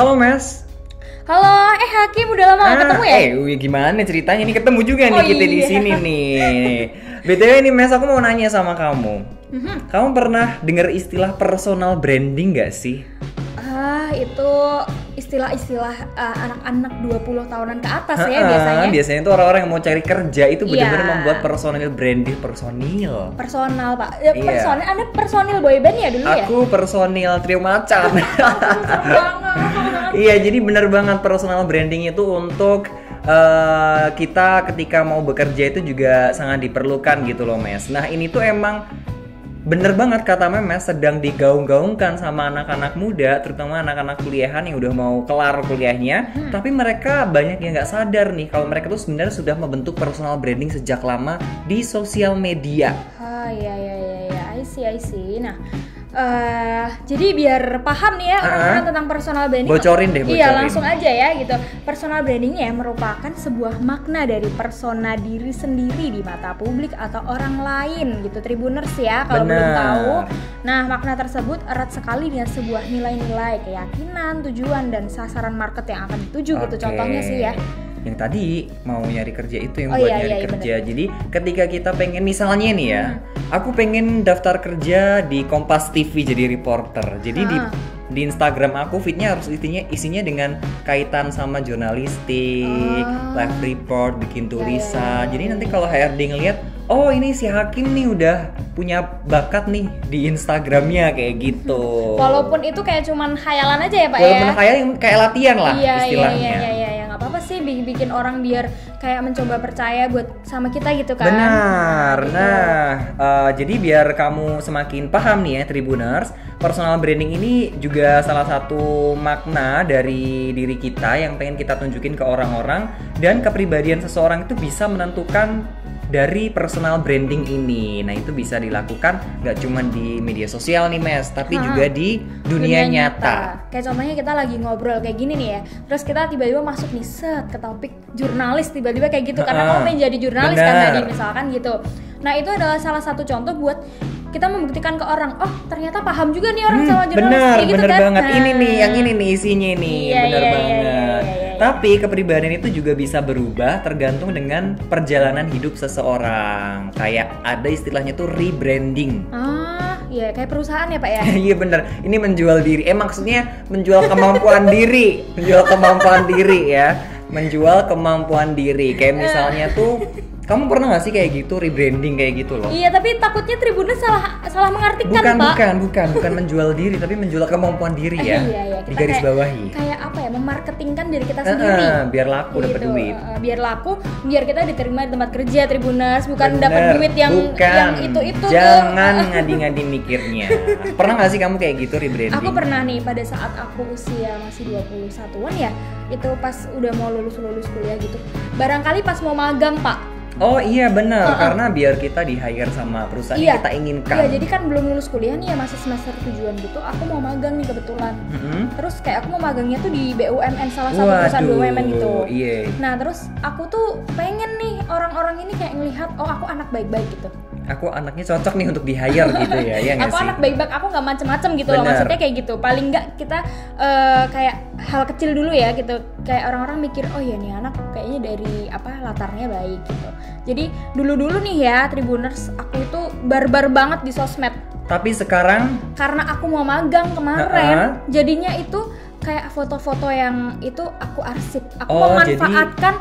Halo Mas. Halo, Hakim udah lama gak ketemu ya? Gimana ceritanya nih ketemu juga nih kita di iya. sini nih. BTW nih Mas, aku mau nanya sama kamu. Kamu pernah dengar istilah personal branding gak sih? Itu istilah-istilah anak-anak 20 tahunan ke atas ya biasanya. Biasanya itu orang-orang yang mau cari kerja itu benar-benar Iya. membuat personal branding. Personal, Pak. Personil, Anda personil boyband ya dulu ya? Aku personil trio macan. Serem banget. Iya, jadi benar banget personal branding itu untuk kita ketika mau bekerja itu juga sangat diperlukan gitu loh Mes. Nah ini tuh emang bener banget kata Memes, sedang digaung-gaungkan sama anak-anak muda, terutama anak-anak kuliahan yang udah mau kelar kuliahnya. Tapi mereka banyak yang nggak sadar nih kalau mereka tuh sebenarnya sudah membentuk personal branding sejak lama di sosial media. Iya, I see. Nah, jadi biar paham nih ya orang-orang tentang personal branding. Bocorin deh. Iya, langsung aja ya gitu. Personal branding ya merupakan sebuah makna dari persona diri sendiri di mata publik atau orang lain gitu, Tribuners ya kalau belum tahu. Nah, makna tersebut erat sekali dengan sebuah nilai-nilai, keyakinan, tujuan dan sasaran market yang akan dituju gitu. Contohnya sih ya. Yang tadi mau nyari kerja itu yang buat nyari kerja. Bener. Jadi ketika kita pengen misalnya nih ya, aku pengen daftar kerja di Kompas TV jadi reporter. Jadi di Instagram aku feednya harus isinya dengan kaitan sama jurnalistik, live report, bikin tulisan. Jadi nanti kalau HRD ngeliat, oh ini si Hakim nih udah punya bakat nih di Instagramnya kayak gitu. Walaupun itu kayak cuman khayalan aja ya Pak Walaupun khayalan kayak latihan lah istilahnya. Iya, nggak apa-apa sih bikin orang biar kayak mencoba percaya buat sama kita gitu kan. Benar. Gitu. Jadi biar kamu semakin paham nih ya Tribuners, personal branding ini juga salah satu makna dari diri kita yang pengen kita tunjukin ke orang-orang, dan kepribadian seseorang itu bisa menentukan dari personal branding ini. Nah itu bisa dilakukan gak cuma di media sosial nih Mes, tapi juga di dunia nyata. Kayak contohnya kita lagi ngobrol kayak gini nih ya, terus kita tiba-tiba masuk nih ke topik jurnalis tiba-tiba kayak gitu, karena kamu pengen jadi jurnalis kan tadi misalkan gitu. Nah itu adalah salah satu contoh buat kita membuktikan ke orang, oh ternyata paham juga nih orang sama jurnalis kayak gitu kan. Bener banget, ini nih yang ini nih isinya nih, bener banget. Tapi kepribadian itu juga bisa berubah tergantung dengan perjalanan hidup seseorang. Kayak ada istilahnya tuh rebranding. Iya, kayak perusahaan ya Pak ya? Iya bener, ini menjual diri. Maksudnya menjual kemampuan diri. Menjual kemampuan diri. Kayak misalnya tuh, kamu pernah gak sih kayak gitu, rebranding kayak gitu loh? Iya, tapi takutnya Tribuners salah mengartikan Pak. Bukan menjual diri, tapi menjual kemampuan diri ya. Iya, di garis bawahi. Kayak apa ya, memarketingkan diri kita sendiri. Biar laku dapat duit. Biar laku, biar kita diterima di tempat kerja Tribuners, bukan dapat duit yang itu. Jangan ngadi-ngadi mikirnya. Pernah gak sih kamu kayak gitu rebranding? Aku pernah nih pada saat aku usia masih 21-an ya. Itu pas udah mau lulus kuliah gitu. Barangkali pas mau magang, Pak. Oh iya benar, karena biar kita di hire sama perusahaan yang kita inginkan. Iya, jadi kan belum lulus kuliah nih ya, masih semester 7-an gitu. Aku mau magang nih kebetulan. Terus kayak aku mau magangnya tuh di BUMN, salah satu perusahaan BUMN gitu. Iya. Nah terus aku tuh pengen nih orang-orang ini kayak ngelihat, oh aku anak baik-baik gitu. Aku anaknya cocok nih untuk di hire gitu ya, ya nggak sih? Aku anak baik-baik, aku nggak macem-macem gitu loh, maksudnya kayak gitu. Paling nggak kita kayak hal kecil dulu ya gitu. Kayak orang-orang mikir, oh ya nih anak kayaknya dari latarnya baik gitu. Jadi dulu nih ya Tribuners, aku itu barbar banget di sosmed. Tapi sekarang karena aku mau magang kemarin, jadinya itu kayak foto-foto yang itu aku arsip. Aku memanfaatkan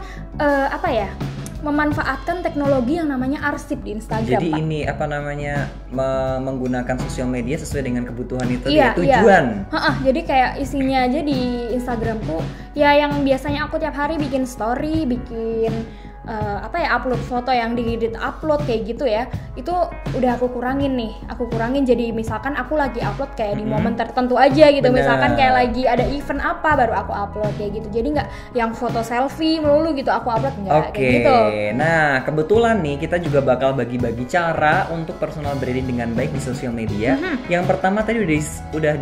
memanfaatkan teknologi yang namanya arsip di Instagram. Jadi Pak. ini menggunakan sosial media sesuai dengan kebutuhan itu ya, tujuan. Jadi kayak isinya aja di Instagramku ya yang biasanya aku tiap hari bikin story, bikin upload foto yang diedit upload kayak gitu ya, itu udah aku kurangin jadi misalkan aku lagi upload kayak di momen tertentu aja gitu. Misalkan kayak lagi ada event apa baru aku upload kayak gitu, jadi nggak yang foto selfie melulu gitu aku upload, nggak kayak gitu. Nah kebetulan nih kita juga bakal bagi-bagi cara untuk personal branding dengan baik di sosial media. Yang pertama tadi udah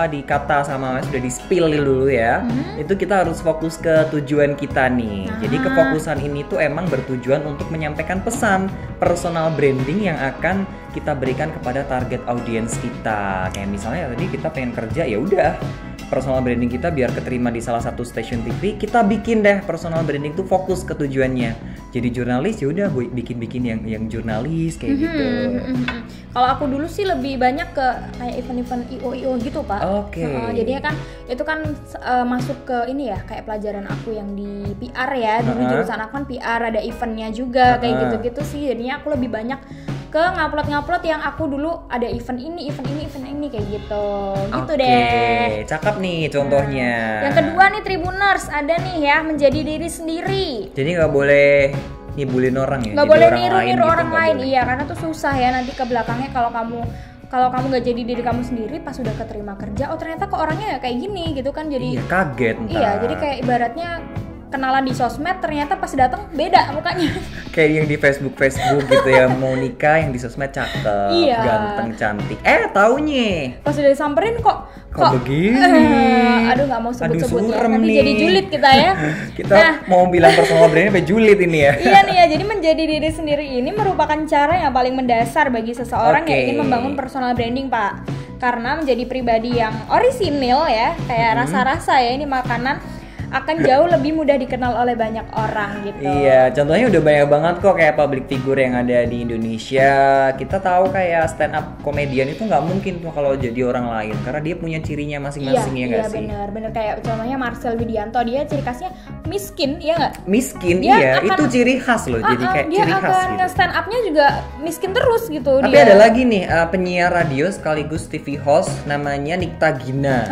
dikata sama Mas, udah di spill dulu ya. Itu kita harus fokus ke tujuan kita nih. Jadi kefokusan ini tuh emang bertujuan untuk menyampaikan pesan personal branding yang akan kita berikan kepada target audiens kita. Kayak misalnya tadi kita pengen kerja, ya udah personal branding kita biar keterima di salah satu stasiun TV, kita bikin deh personal branding tuh fokus ke tujuannya. Jadi jurnalis ya udah gue bikin yang jurnalis kayak gitu. Kalau aku dulu sih lebih banyak ke kayak event-event IO gitu, Pak. Oke. Jadinya kan itu kan masuk ke ini ya, kayak pelajaran aku yang di PR ya. Dulu jurusan aku kan PR, ada eventnya juga kayak gitu-gitu sih. Jadinya aku lebih banyak ke ngupload yang aku dulu ada event ini kayak gitu. Gitu deh. Cakep nih contohnya. Yang kedua nih Tribuners, ada nih ya, menjadi diri sendiri. Jadi nggak boleh ngibulin orang ya. Nggak boleh niru orang gitu, lain. Iya, karena tuh susah ya nanti ke belakangnya kalau kamu nggak jadi diri kamu sendiri pas udah keterima kerja, oh ternyata kok orangnya kayak gini gitu kan, jadi kaget ntar. Iya, jadi kayak ibaratnya kenalan di sosmed ternyata pas datang beda mukanya. Kayak yang di Facebook gitu ya, mau nikah yang di sosmed cakep, ganteng, cantik. Taunya pas udah disamperin kok begini. Aduh nggak mau sebut-sebut ya, nanti nih. jadi julid kita ya. Kita mau bilang personal branding sampai julid ini ya. Iya nih ya, jadi menjadi diri sendiri ini merupakan cara yang paling mendasar bagi seseorang yang ingin membangun personal branding, Pak. Karena menjadi pribadi yang orisinil ya, kayak rasa-rasa ya, ini makanan akan jauh lebih mudah dikenal oleh banyak orang gitu. Iya, contohnya udah banyak banget kok kayak public figure yang ada di Indonesia. Kita tahu kayak stand up komedian itu nggak mungkin tuh kalau jadi orang lain karena dia punya cirinya masing-masing ya nggak sih? Iya benar kayak contohnya Marcel Widianto, dia ciri khasnya miskin, ya nggak? Miskin, dia iya akan, itu ciri khas loh, jadi kayak ciri khas gitu. Dia akan stand upnya juga miskin terus gitu. Tapi ada lagi nih penyiar radio sekaligus TV host namanya Nikta Gina.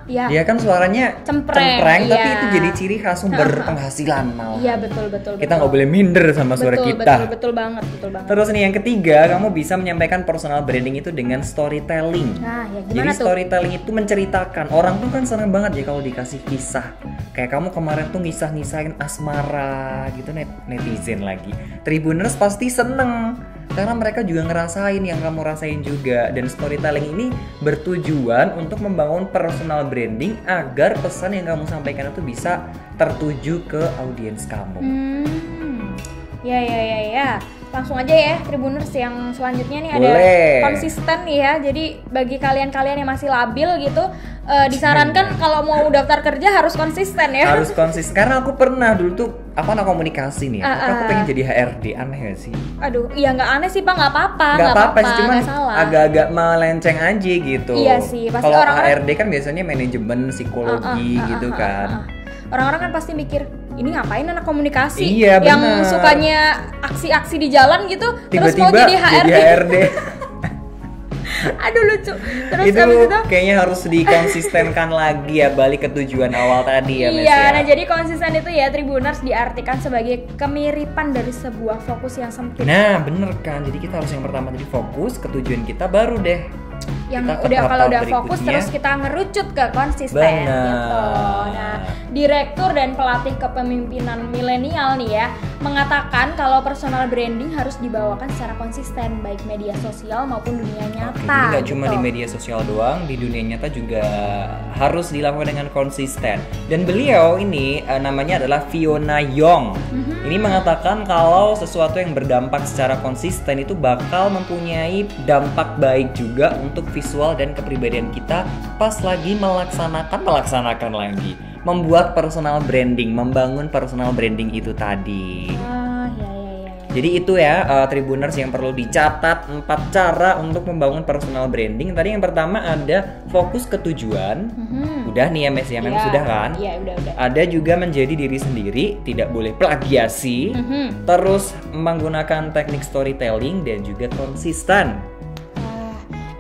Iya. Dia kan suaranya cempreng tapi itu jadi ciri khas sumber penghasilan malah. Iya betul. Kita nggak boleh minder sama suara kita. Betul banget. Terus nih yang ketiga, kamu bisa menyampaikan personal branding itu dengan storytelling. Nah, ya Jadi gimana storytelling itu menceritakan. Orang tuh kan seneng banget ya kalau dikasih kisah. Kayak kamu kemarin tuh ngisahin asmara gitu, netizen lagi. Tribuners pasti seneng karena mereka juga ngerasain yang kamu rasain juga. Dan storytelling ini bertujuan untuk membangun personal branding agar pesan yang kamu sampaikan itu bisa tertuju ke audiens kamu. Ya. Langsung aja ya Tribuners, yang selanjutnya nih ada konsisten nih ya. Jadi bagi kalian-kalian yang masih labil gitu, disarankan kalau mau daftar kerja harus konsisten ya. Harus konsisten, karena aku pernah dulu tuh komunikasi nih, aku pengen jadi HRD, aneh gak sih? Aduh, iya nggak aneh sih Pak, nggak apa-apa sih, cuman agak-agak melenceng aja gitu. Iya sih, pasti kalau orang-orang HRD kan biasanya manajemen, psikologi gitu kan. Orang-orang kan pasti mikir, ini ngapain anak komunikasi? Iya, yang sukanya aksi-aksi di jalan gitu, tiba-tiba terus mau jadi HRD. Aduh lucu. Terus itu kayaknya harus dikonsistenkan lagi ya, balik ke tujuan awal tadi ya, Mes. Iya, nah jadi konsisten itu ya Tribuners diartikan sebagai kemiripan dari sebuah fokus yang sempit. Nah, bener kan. Jadi kita harus yang pertama tadi fokus ke tujuan kita, baru deh yang kalau udah fokus terus kita ngerucut ke konsisten gitu. Nah, direktur dan pelatih kepemimpinan milenial nih ya mengatakan kalau personal branding harus dibawakan secara konsisten baik media sosial maupun dunia nyata. Jadi nggak cuma di media sosial doang, di dunia nyata juga harus dilakukan dengan konsisten. Dan beliau ini namanya adalah Fiona Yong. Ini mengatakan kalau sesuatu yang berdampak secara konsisten itu bakal mempunyai dampak baik juga untuk visual dan kepribadian kita pas lagi melaksanakan lagi membuat personal branding, membangun personal branding itu tadi. Jadi itu ya Tribuners yang perlu dicatat 4 cara untuk membangun personal branding. Tadi yang pertama ada fokus ke tujuan. Udah nih ya Mes ya, memang sudah kan? Iya, udah. Ada juga menjadi diri sendiri, tidak boleh plagiasi. Terus menggunakan teknik storytelling dan juga konsisten.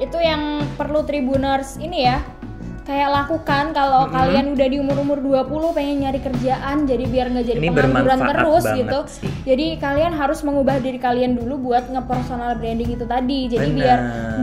Itu yang perlu Tribuners ini ya kayak lakukan kalau kalian udah di umur 20 pengen nyari kerjaan, jadi biar nggak jadi pengangguran terus gitu sih. Jadi kalian harus mengubah diri kalian dulu buat nge-personal branding itu tadi. Jadi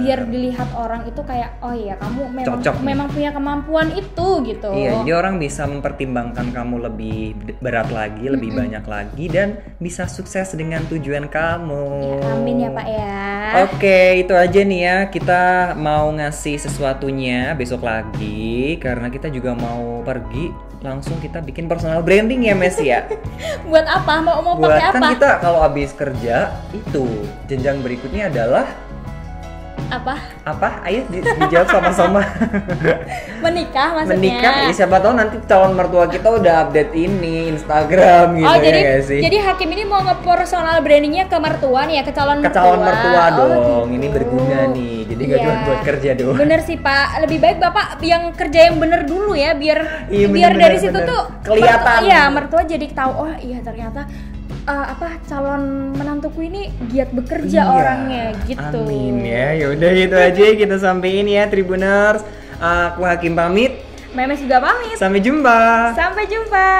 biar dilihat orang itu kayak oh iya kamu memang punya kemampuan itu gitu. Iya, jadi orang bisa mempertimbangkan kamu lebih berat lagi, lebih banyak lagi, dan bisa sukses dengan tujuan kamu. Ya, amin ya Pak ya. Oke, itu aja nih ya. Kita mau ngasih sesuatunya besok lagi karena kita juga mau pergi, langsung kita bikin personal branding ya Mes ya. Buat apa? Mau pakai apa? Kan kita kalau habis kerja itu jenjang berikutnya adalah Apa? Ayo dijawab sama-sama. Menikah maksudnya. Menikah, ya siapa tahu nanti calon mertua kita udah update ini Instagram gitu. Oh, ya jadi nggak sih? jadi Hakim ini mau nge-personal brandingnya ke mertua nih ya, ke calon mertua. Ke calon mertua dong. gitu. Ini berguna nih. Jadi nggak Iya. cuma buat kerja doang. Bener sih Pak, lebih baik Bapak yang kerja yang bener dulu ya, biar Iya, biar bener, dari bener, situ bener. tuh Kelihatan. mertua jadi tahu, oh iya ternyata calon menantuku ini giat bekerja Iya. orangnya gitu. Amin ya. Ya udah itu aja kita sampein ya Tribuners. Aku Hakim pamit. Memes juga pamit. Sampai jumpa. Sampai jumpa.